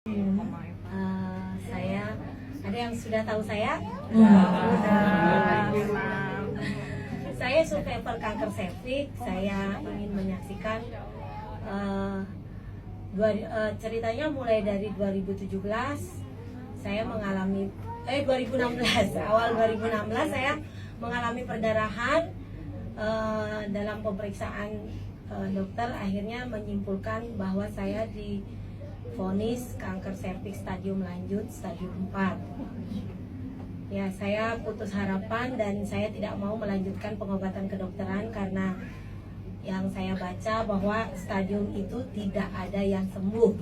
Saya ada yang sudah tahu saya? Saya survivor kanker serviks. Saya ingin menyaksikan ceritanya mulai dari 2017 saya mengalami 2016 awal 2016 saya mengalami perdarahan. Dalam pemeriksaan dokter akhirnya menyimpulkan bahwa saya divonis kanker serviks stadium lanjut, stadium 4. Ya, saya putus harapan dan saya tidak mau melanjutkan pengobatan kedokteran karena yang saya baca bahwa stadium itu tidak ada yang sembuh.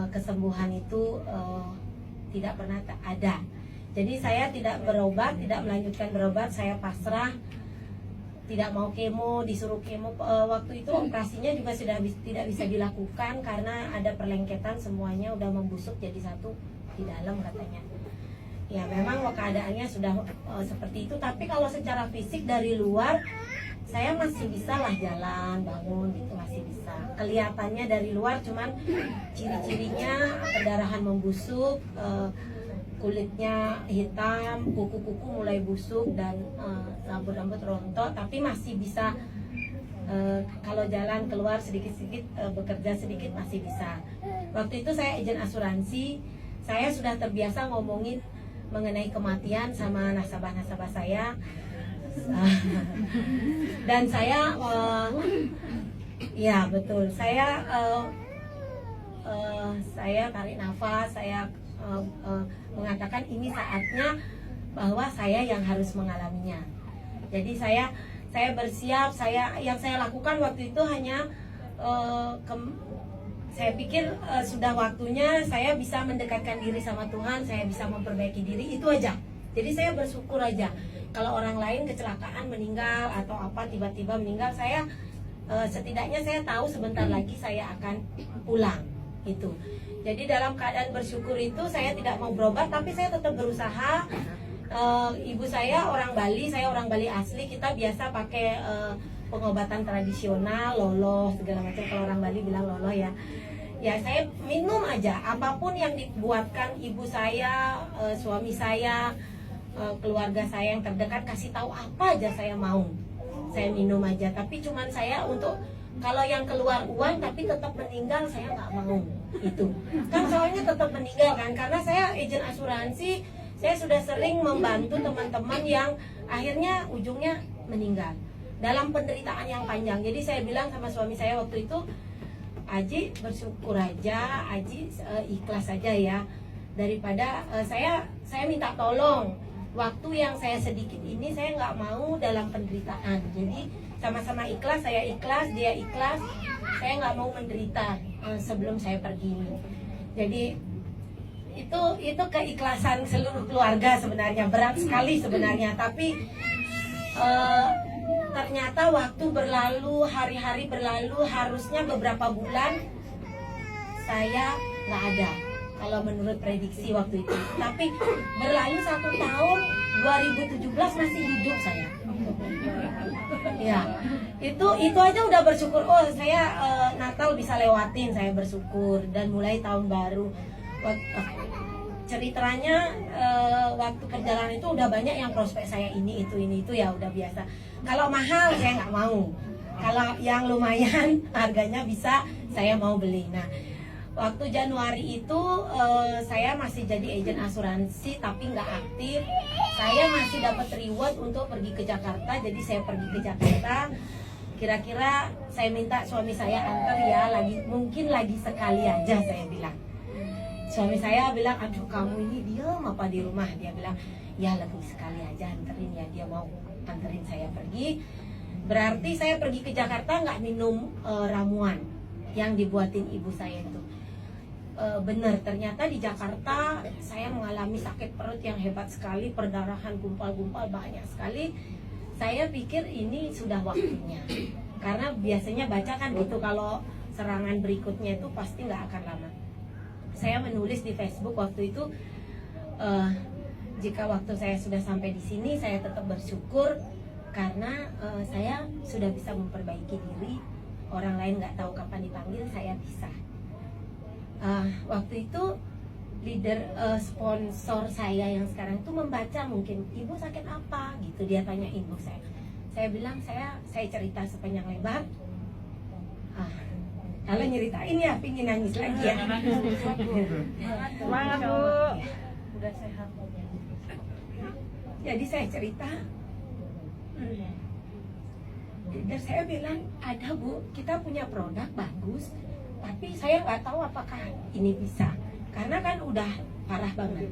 Kesembuhan itu tidak pernah ada. Jadi saya tidak berobat, tidak melanjutkan berobat, saya pasrah, tidak mau kemo, disuruh kemo. Waktu itu operasinya juga sudah tidak bisa dilakukan karena ada perlengketan, semuanya udah membusuk jadi satu di dalam katanya. Ya memang keadaannya sudah seperti itu, tapi kalau secara fisik dari luar saya masih bisa lah jalan, bangun gitu, masih bisa. Kelihatannya dari luar cuman ciri-cirinya perdarahan membusuk, kulitnya hitam, kuku-kuku mulai busuk dan rambut-rambut rontok, tapi masih bisa kalau jalan keluar sedikit-sedikit, bekerja sedikit masih bisa. Waktu itu saya agent asuransi, saya sudah terbiasa ngomongin mengenai kematian sama nasabah-nasabah saya. Dan saya ya betul, saya tarik nafas, saya mengatakan ini saatnya bahwa saya yang harus mengalaminya. Jadi saya bersiap. Yang saya lakukan waktu itu hanya saya pikir sudah waktunya saya bisa mendekatkan diri sama Tuhan, saya bisa memperbaiki diri, itu aja. Jadi saya bersyukur aja. Kalau orang lain kecelakaan meninggal atau apa tiba-tiba meninggal, saya setidaknya saya tahu sebentar lagi saya akan pulang itu. Jadi dalam keadaan bersyukur itu saya tidak mau berobat, tapi saya tetap berusaha. Ibu saya orang Bali, saya orang Bali asli, kita biasa pakai pengobatan tradisional, loloh segala macam. Kalau orang Bali bilang loloh ya. Ya saya minum aja apapun yang dibuatkan ibu saya, suami saya, keluarga saya yang terdekat kasih tahu apa aja saya mau. Saya minum aja, tapi cuman saya untuk kalau yang keluar uang tapi tetap meninggal saya nggak mau itu. Kan soalnya tetap meninggal kan, karena saya agent asuransi, saya sudah sering membantu teman-teman yang akhirnya ujungnya meninggal dalam penderitaan yang panjang. Jadi saya bilang sama suami saya waktu itu, Aji bersyukur aja, Aji ikhlas aja ya, daripada saya minta tolong. Waktu yang saya sedikit ini saya nggak mau dalam penderitaan. Jadi sama-sama ikhlas, saya ikhlas, dia ikhlas. Saya nggak mau menderita sebelum saya pergi. Jadi itu keikhlasan seluruh keluarga sebenarnya, berat sekali sebenarnya. Tapi ternyata waktu berlalu, hari-hari berlalu, harusnya beberapa bulan saya nggak ada. Kalau menurut prediksi waktu itu, tapi berlalu 1 tahun, 2017 masih hidup saya. Ya, itu aja udah bersyukur. Oh, saya Natal bisa lewatin, saya bersyukur. Dan mulai tahun baru, ceritanya waktu perjalanan itu udah banyak yang prospek saya ini itu ya udah biasa. Kalau mahal saya nggak mau. Kalau yang lumayan harganya bisa, saya mau beli. Nah, waktu Januari itu saya masih jadi agen asuransi tapi nggak aktif. Saya masih dapat reward untuk pergi ke Jakarta. Jadi saya pergi ke Jakarta. Kira-kira saya minta suami saya antar ya, mungkin lagi sekali aja, saya bilang. Suami saya bilang, aduh kamu ini diam apa di rumah? Dia bilang, ya lebih sekali aja anterin ya. Dia mau anterin saya pergi. Berarti saya pergi ke Jakarta nggak minum ramuan yang dibuatin ibu saya itu. Benar, ternyata di Jakarta saya mengalami sakit perut yang hebat sekali, perdarahan, gumpal-gumpal banyak sekali. Saya pikir ini sudah waktunya, karena biasanya baca kan gitu, kalau serangan berikutnya itu pasti nggak akan lama. Saya menulis di Facebook waktu itu, jika waktu saya sudah sampai di sini, saya tetap bersyukur karena saya sudah bisa memperbaiki diri. Orang lain nggak tahu kapan dipanggil, saya bisa. Waktu itu leader sponsor saya yang sekarang itu membaca, mungkin ibu sakit apa gitu, dia tanya ibu saya bilang saya cerita sepanjang lebar. Kalau nyeritain ya pingin nangis lagi ya. Semangat Bu. Udah sehat. Jadi saya cerita, dan saya bilang, ada Bu, kita punya produk bagus, tapi saya nggak tahu apakah ini bisa, karena kan udah parah banget.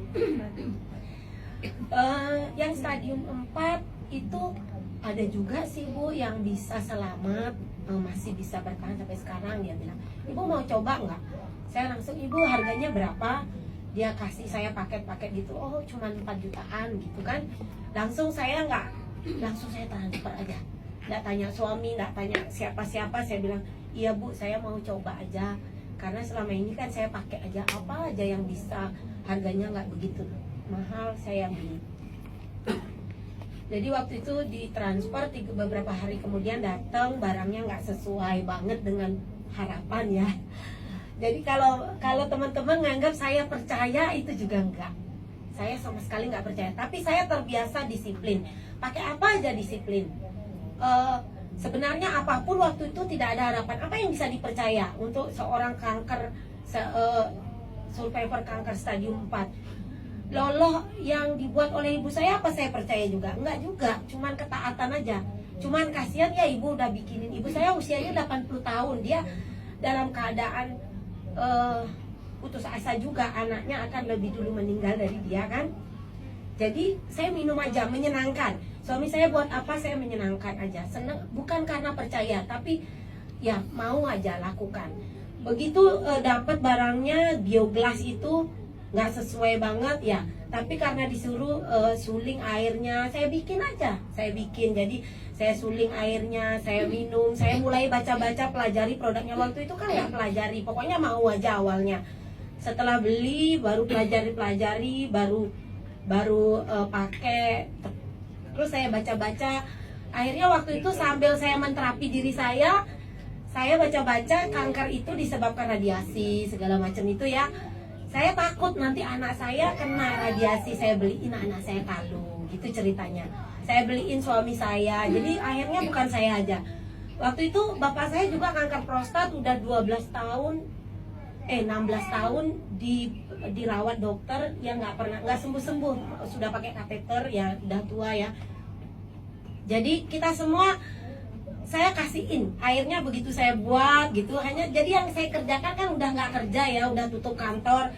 Yang stadium 4 itu ada juga sih Bu yang bisa selamat, masih bisa bertahan sampai sekarang. Dia bilang, ibu mau coba nggak? Saya langsung, ibu harganya berapa? Dia kasih saya paket-paket gitu, oh cuma 4 jutaan gitu kan. Langsung saya transfer aja, nggak tanya suami, nggak tanya siapa-siapa. Saya bilang, iya Bu, saya mau coba aja, karena selama ini kan saya pakai aja apa aja yang bisa, harganya nggak begitu mahal, saya beli. Jadi waktu itu ditransfer, beberapa hari kemudian datang, barangnya nggak sesuai banget dengan harapan ya. Jadi kalau teman-teman nganggap saya percaya, itu juga enggak. Saya sama sekali nggak percaya. Tapi saya terbiasa disiplin. Pakai apa aja disiplin. Sebenarnya apapun waktu itu tidak ada harapan. Apa yang bisa dipercaya untuk seorang kanker, survivor kanker stadium 4? Loloh yang dibuat oleh ibu saya, apa saya percaya juga? Enggak juga, cuman ketaatan aja. Cuman kasihan ya, ibu udah bikinin. Ibu saya usianya 80 tahun. Dia dalam keadaan putus asa juga, anaknya akan lebih dulu meninggal dari dia kan. Jadi saya minum aja, menyenangkan. Suami saya buat apa, saya menyenangkan aja, seneng, bukan karena percaya, tapi ya mau aja lakukan. Begitu dapat barangnya, bioglas itu nggak sesuai banget ya, tapi karena disuruh suling airnya, saya bikin aja, jadi saya suling airnya, saya minum, saya mulai baca-baca, pelajari produknya. Waktu itu kan nggak pelajari, pokoknya mau aja awalnya. Setelah beli baru pelajari, baru pakai. Terus saya baca-baca, akhirnya waktu itu sambil saya menterapi diri saya baca-baca kanker itu disebabkan radiasi segala macam itu ya. Saya takut nanti anak saya kena radiasi, saya beliin anak saya kalung, gitu ceritanya. Saya beliin suami saya, jadi akhirnya bukan saya aja. Waktu itu bapak saya juga kanker prostat, udah 16 tahun dirawat dokter yang nggak sembuh-sembuh, sudah pakai kateter ya, udah tua ya. Jadi kita semua saya kasihin airnya, begitu saya buat gitu, hanya jadi yang saya kerjakan kan udah nggak kerja ya, udah tutup kantor.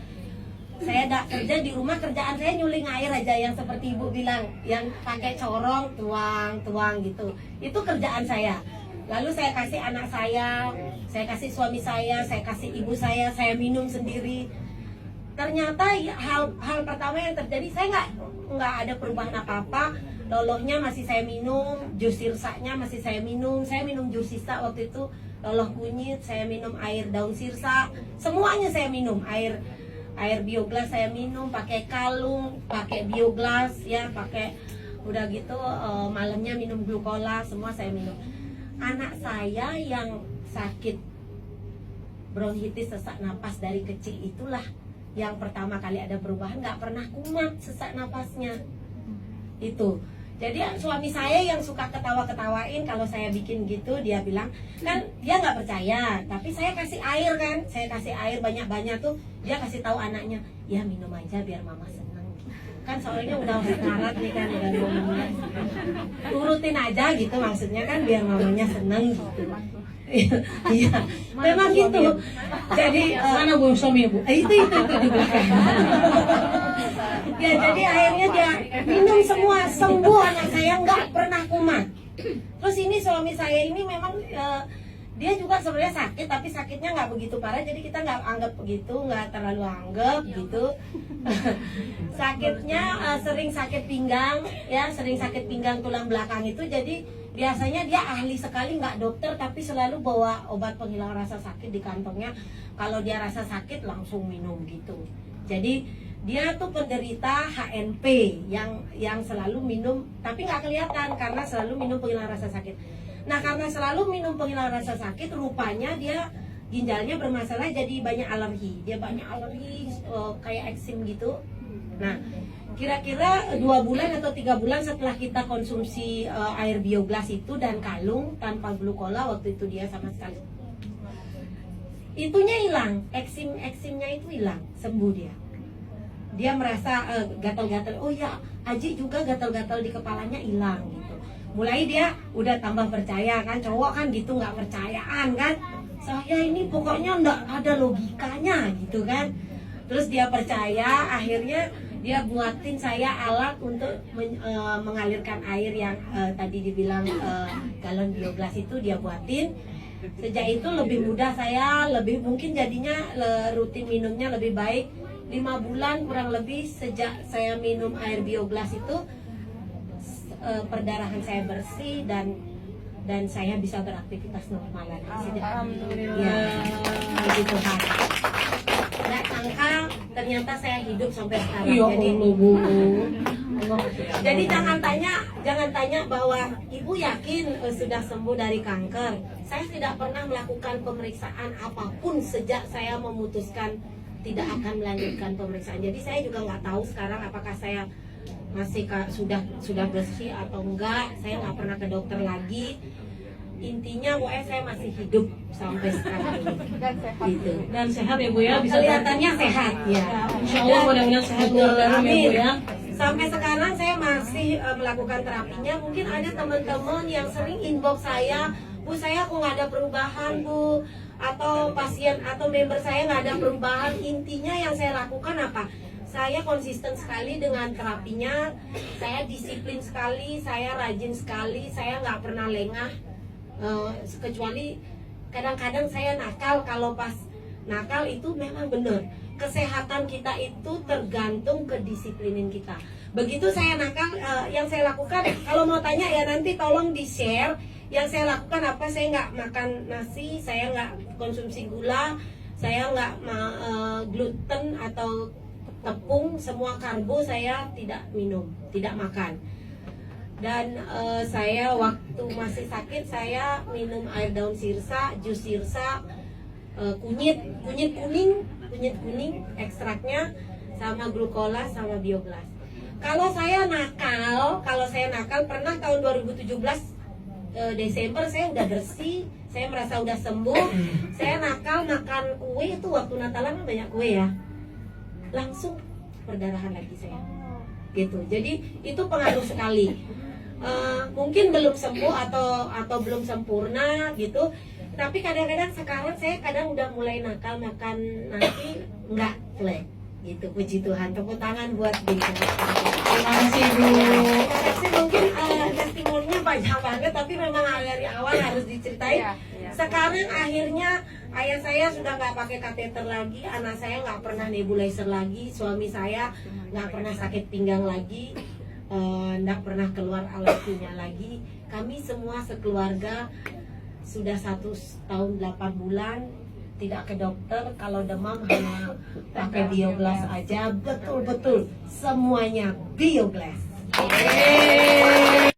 Saya nggak kerja di rumah, kerjaan saya nyuling air aja, yang seperti ibu bilang, yang pakai corong tuang gitu, itu kerjaan saya. Lalu saya kasih anak saya kasih suami saya kasih ibu saya minum sendiri. Ternyata hal pertama yang terjadi, saya nggak ada perubahan apa-apa. Lolohnya masih saya minum, jus sirsanya masih saya minum jus sirsa waktu itu, loloh kunyit saya minum, air daun sirsa, semuanya saya minum, air bioglas saya minum, pakai kalung, pakai bioglas ya, pakai udah gitu malamnya minum glukola, semua saya minum. Anak saya yang sakit bronkitis sesak napas dari kecil, itulah yang pertama kali ada perubahan, nggak pernah kumat sesak napasnya itu. Jadi suami saya yang suka ketawa-ketawain kalau saya bikin gitu, dia bilang, kan dia nggak percaya, tapi saya kasih air kan, saya kasih air banyak-banyak tuh, dia kasih tahu anaknya, ya minum aja biar mama seneng. Kan soalnya udah sekarat nih kan, udah ngomongnya, turutin aja gitu maksudnya kan, biar mamanya seneng gitu. Iya, memang gitu. Jadi mana bu suami bu? Itu di belakang. Ya, jadi akhirnya dia minum semua, sembuh anak saya, nggak pernah kumat. Terus ini suami saya ini memang dia juga sebenarnya sakit, tapi sakitnya nggak begitu parah, jadi kita nggak anggap begitu, nggak terlalu anggap gitu. Sakitnya sering sakit pinggang ya, sering sakit pinggang tulang belakang itu. Jadi biasanya dia ahli sekali, nggak dokter, tapi selalu bawa obat penghilang rasa sakit di kantongnya. Kalau dia rasa sakit langsung minum gitu. Jadi dia tuh penderita HNP yang selalu minum, tapi nggak kelihatan karena selalu minum penghilang rasa sakit. Nah, karena selalu minum penghilang rasa sakit, rupanya dia ginjalnya bermasalah, jadi banyak alergi. Dia banyak alergi kayak eksim gitu. Nah, kira-kira 2 bulan atau 3 bulan setelah kita konsumsi air bioglas itu dan kalung tanpa glukola, waktu itu dia sama sekali itunya hilang, eksimnya itu hilang, sembuh dia. Dia merasa gatal-gatal, oh ya Aji juga gatal-gatal di kepalanya hilang gitu. Mulai dia udah tambah percaya kan, cowok kan gitu nggak percayaan kan, saya ini pokoknya nggak ada logikanya gitu kan. Terus dia percaya, akhirnya dia buatin saya alat untuk mengalirkan air yang tadi dibilang galon bioglas itu dia buatin. Sejak itu lebih mudah saya, lebih mungkin jadinya rutin minumnya lebih baik. 5 bulan kurang lebih sejak saya minum air bioglas itu perdarahan saya bersih dan saya bisa beraktivitas normal lagi. Alhamdulillah. Ya, puji Tuhan. Nggak sangka ternyata saya hidup sampai sekarang. Jadi jangan tanya bahwa ibu yakin sudah sembuh dari kanker. Saya tidak pernah melakukan pemeriksaan apapun sejak saya memutuskan tidak akan melanjutkan pemeriksaan. Jadi saya juga nggak tahu sekarang apakah saya masih sudah bersih atau enggak. Saya nggak pernah ke dokter lagi. Intinya pokoknya saya masih hidup sampai sekarang ini. Dan sehat. Gitu. Dan sehat ya Bu ya, bisa Kelihatannya sehat ya. Insya Allah mudah-mudahan sehat ya Bu ya. Sampai sekarang saya masih melakukan terapinya. Mungkin ada teman-teman yang sering inbox saya, Bu saya kok nggak ada perubahan Bu, atau pasien atau member saya nggak ada perubahan. Intinya yang saya lakukan apa? Saya konsisten sekali dengan terapinya, saya disiplin sekali, saya rajin sekali, saya nggak pernah lengah. Kecuali kadang-kadang saya nakal. Kalau pas nakal itu memang benar, kesehatan kita itu tergantung kedisiplinin kita. Begitu saya nakal, yang saya lakukan, kalau mau tanya ya nanti tolong di share. Yang saya lakukan apa? Saya nggak makan nasi, saya nggak konsumsi gula, saya nggak gluten atau tepung, semua karbo saya tidak minum, tidak makan. Dan saya waktu masih sakit saya minum air daun sirsa, jus sirsa, kunyit kuning ekstraknya, sama glukola sama bioglas. Kalau saya nakal pernah tahun 2017 Desember saya udah bersih, saya merasa udah sembuh. Saya nakal makan kue itu waktu Natalan banyak kue ya, langsung perdarahan lagi saya gitu. Jadi itu pengaruh sekali. Mungkin belum sembuh atau belum sempurna gitu, tapi kadang-kadang sekarang saya udah mulai nakal makan nasi nggak flek gitu. Puji Tuhan, tepuk tangan buat Bintang. Terima kasih Bu. Terima kasih. Mungkin testimoninya banyak banget, tapi memang dari awal harus diceritain. Sekarang akhirnya ayah saya sudah nggak pakai kateter lagi, anak saya nggak pernah nebulizer lagi, suami saya nggak pernah sakit pinggang lagi, nggak pernah keluar alerginya lagi. Kami semua sekeluarga sudah 1 tahun 8 bulan tidak ke dokter. Kalau demam hanya pakai bioglas aja. Betul-betul semuanya bioglas.